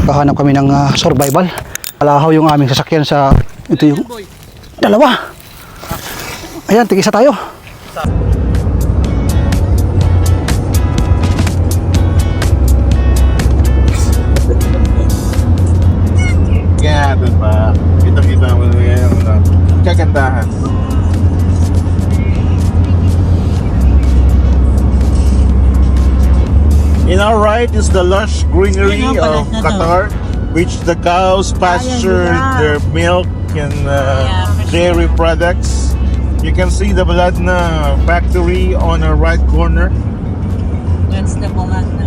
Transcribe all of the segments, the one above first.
Nakahanap kami ng survival. Palahaw yung aming sasakyan sa... Ito yung... Dalawa! Ayan, tigisa tayo. Kaya doon pa. Kita-kita mo na yung kagandahan. In our right is the lush greenery of Qatar, which the cows pasture their milk and dairy products. You can see the Baladna factory on our right corner. That's the Baladna.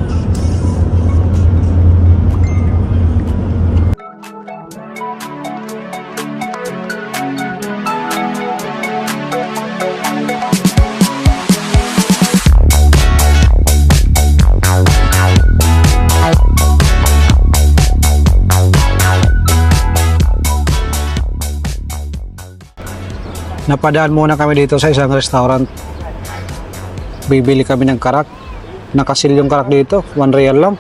Napadaan muna kami dito sa isang restaurant. Bibili kami ng karak. Nakasil yung karak dito, 1 real lang.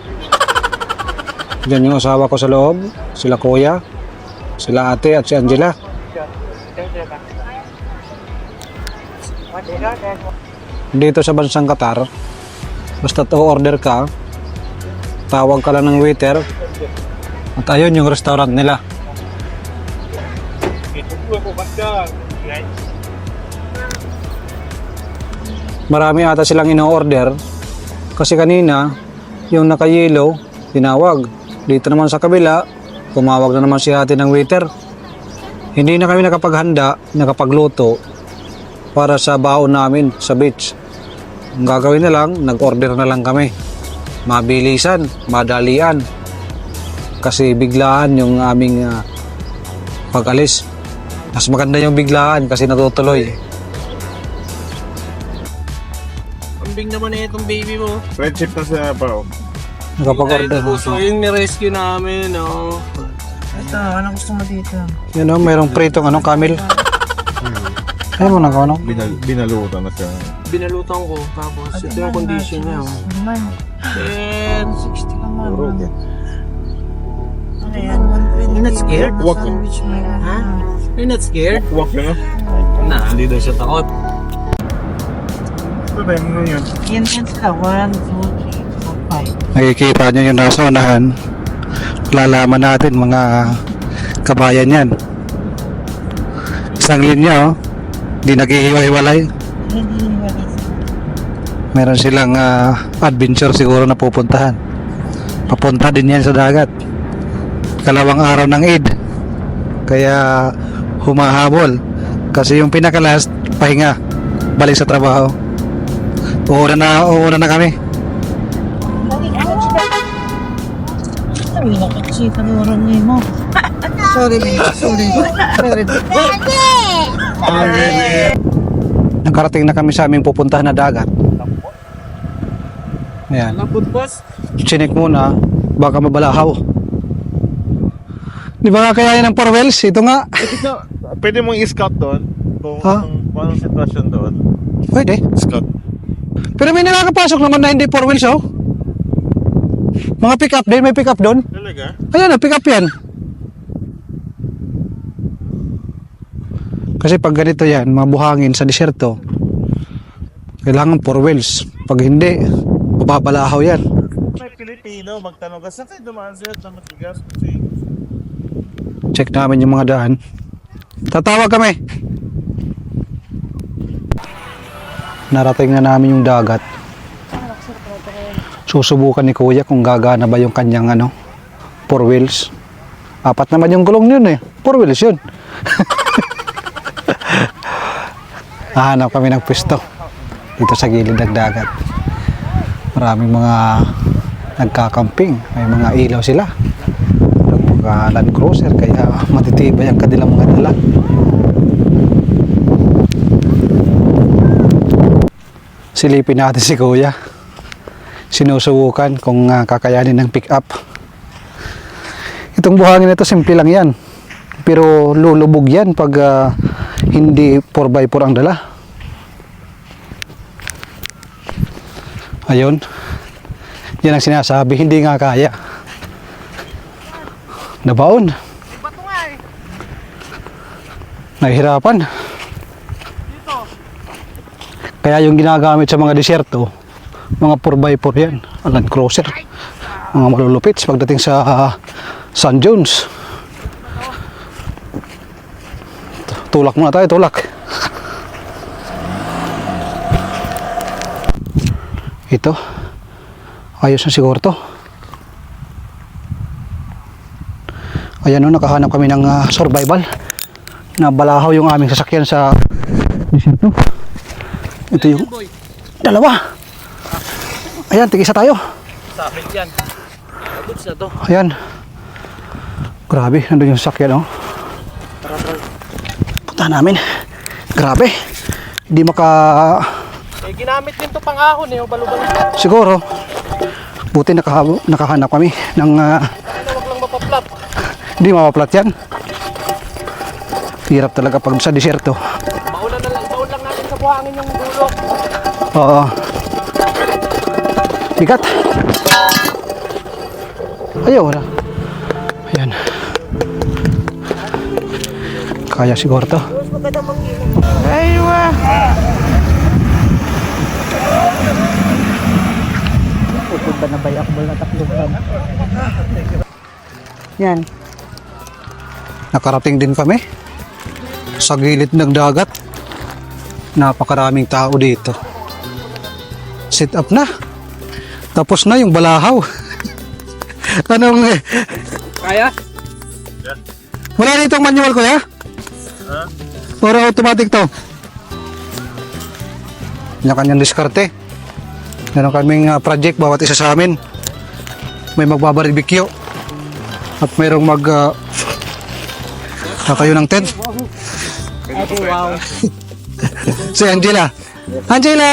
Diyan yung asawa ko sa loob, sila kuya, sila ate at si Angela. Dito sa bansang Qatar, basta order ka, tawag ka lang ng waiter, at ayun yung restaurant nila. Marami ata silang ino-order kasi kanina yung naka-yellow tinawag. Dito naman sa kabila tumawag na naman si ate ng waiter. Hindi na kami nakapaghanda, nakapagluto para sa baon namin sa beach. Ang gagawin na lang, nag-order na lang kami. Mabilisan, madalian. Kasi biglaan yung aming pag-alis. Mas maganda yung biglaan kasi natutuloy. Kambing naman na itong baby mo. Friendship na sa Pao. Nakapag-order. So yung ni-rescue namin, no? Ito, anong gusto mo dito? Yun o, mayroong pritong camel. Ayaw mo na ka, ano? Binalutan na siya. Binalutan ko, tapos ito yung condition niya. And 60 naman. You're not scared? Wag. Ha? You're not scared? Wak na. Nah, hindi daw siya takot. Ito tayo mo yun. Yan sila, 1, 2, 3, 4, 5. Nakikita nyo yung nasa unahan. Lalaman natin mga kabayan yan. Isang linya, di naghihiwa-hiwalay. Meron silang adventure siguro na pupuntahan. Papunta din yan sa dagat. Kalawang araw ng Eid. Kaya humahabol. Kasi yung pinaka-last, pahinga. Balik sa trabaho. Uuna na kami. Sorry. Nakarating na kami sa aming pupuntahan na dagat. Ayan. Labot, boss. Chinek muna. Baka mabalahaw. Di ba nga kaya yan ng 4 wheels? Ito nga. Pwede mong i-scout doon. Kung anong sitwasyon doon. Pwede. Scout. Pero may nakakapasok naman na hindi 4 wheels, oh. Mga pick up din, may pick up doon. Talaga? Ayan, pick up yan. Kasi pag ganito yan, mabuhangin sa disyerto, kailangan 4 wheels. Pag hindi, mapapalahaw yan. May Pilipino, magtanong ka, saan kayo dumaan sila na matigas? Kasi... Check namin yung mga daan. Tatawag kami. Narating na namin yung dagat. Susubukan ni kuya kung gagana ba yung kanyang 4 wheels. 4 naman yung gulong yun 4 wheels yun. Hahanap kami ng pwesto dito sa gilid ng dagat. Maraming mga nagkakamping. May mga ilaw sila. Mga Land Cruiser kaya matitibay ang kanilang mga dala. Silipin natin si kuya. Sinusubukan kung kakayanin ng pick up. Itong buhangin na ito, simple lang yan. Pero lulubog yan pag hindi 4x4 ang dala. Ayun. Yan ang sinasabi, hindi nga kaya. Nabaon. Nahihirapan. Kaya yung ginagamit sa mga disyerto, mga 4x4 yan, Land Cruiser, mga malulupit pagdating sa San Jones. Tulak muna tayo, tulak. Ito, ayos na siguro to. Ayan o, nakahanap kami ng survival. Nabalahaw yung aming sasakyan sa disyerto. Ito yung dalawa. Ayan, tigisa tayo. Sabit yan. Goods na to. Ayan. Grabe, nandun yung sasakyan oh. Punta namin. Grabe. Hindi Eh, ginamit din to pang ahon eh. Balo-balo. siguro. Buti nakahanap kami ng Wag lang mapaplat. hindi mapaplat yan. Hirap talaga pag sa disyerto. Baon lang natin sa buhangin yung dulo. Oo. Bigat. Ayaw na. Ayan. Kaya siguro to. Aywa. Pupunta na ba yung akbol na takluban? Yan. Nakarating din kami sa gilid ng dagat. Napakaraming tao dito. Sit up na. Tapos na yung balahaw. Anong Kaya? wala na itong manual ko ya? Or automatic to? Kanya-kanyang diskarte. Meron kaming project bawat isa sa amin. May magbabarbecue at mayroong tatayo ng tent. Wow. Si Angela. Angela!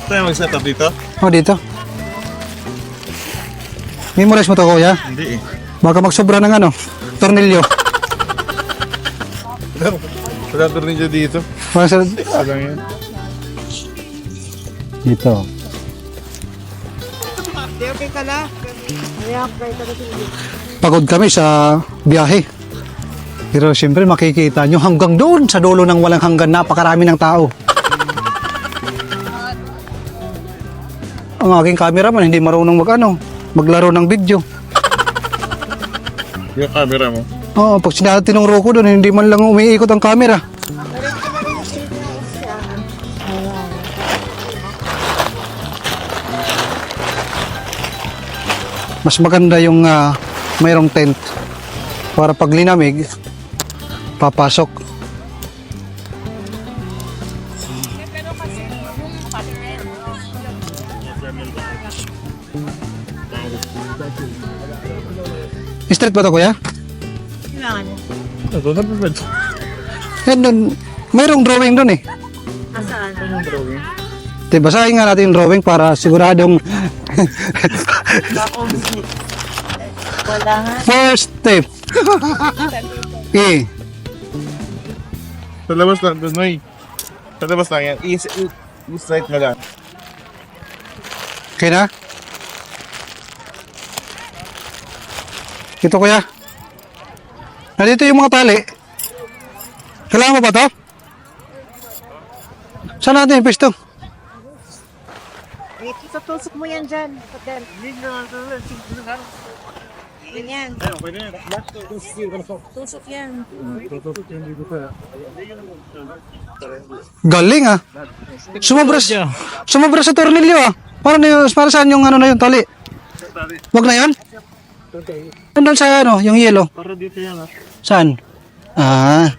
Tayo mag-set up dito? Oh, dito. Memorize mo to, kuya? Hindi eh. Baka magsobra ng tornilyo. Wala rin dyan dito. Alam yan. Dito. Okay ka na? Pagod kami sa biyahe. Pero siyempre makikita nyo hanggang doon sa dulo ng walang hanggan, napakarami ng tao. Ang aking cameraman hindi marunong maglaro ng video. Yung camera mo. Oo, pag tinuro ko doon, hindi man lang umiikot ang camera. Mas maganda yung mayroong tent para pag linamig, papasok. Straight ba ito, kuya? Kailangan niya. Ito na ba? Yan doon, mayroong drawing doon eh. Asaan? Diba, basahin nga natin yung drawing para siguradong Wala nga. first step. E. Sa labas lang, Noy. Sa labas lang yan. I-straight mo lang. Okay na? Ito, kuya. Nandito yung mga tali. Kailangan mo ba ito? Saan natin yung pisto? Eh, tutusok mo yan dyan. Hotel. Ganyan. Tusok yan. Galing ah. Sumobra sa tornilyo ah. Para saan yung na yung tali? Wag na yun? Nandun sa yung yellow. Para dito yan ah. Saan? Ah.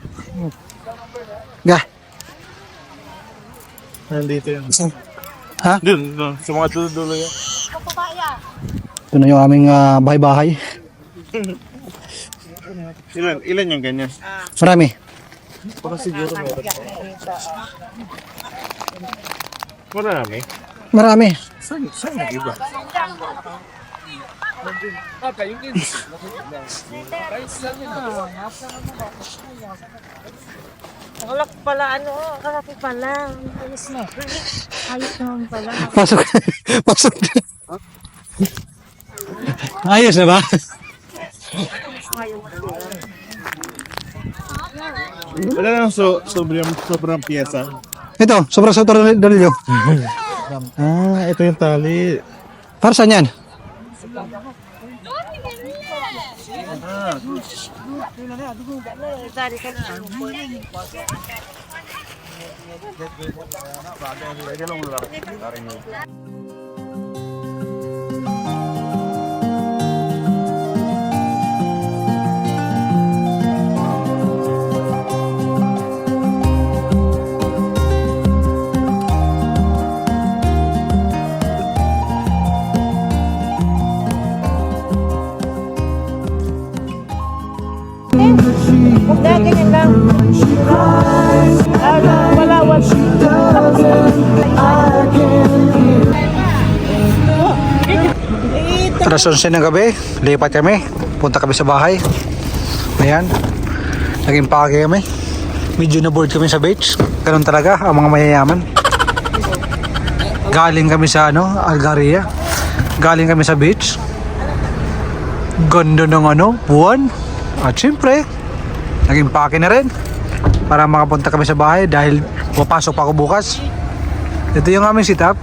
Ga. Nandito yan. Ha? Dun, sa mga dulo yan. Ito na yung aming bahay-bahay. Ilan yung ganyan? Marami. Baka siguro marami. Marami. Saan yung iba? Kalaki pala, ano, kalaki pala. Ayos na. Ayos naman pala. Pasok. Pasok. Ayos na ba? Wala lang sobrang piyesa. Ito, sobrang sa tornilyo. Ito yung tali. Para saan yan? Dari ka na. Huwag na, ganyan lang. Wala. Alas 11 ng gabi, lipat kami. Punta kami sa bahay. Ayan. Naging pake kami. Medyo na-board kami sa beach. Ganun talaga ang mga mayayaman. Galing kami sa Algaria. Galing kami sa beach. Ganda ng buwan. At syempre, naging pake na rin. Para makapunta kami sa bahay dahil papasok pa ako bukas. Ito yung aming setup.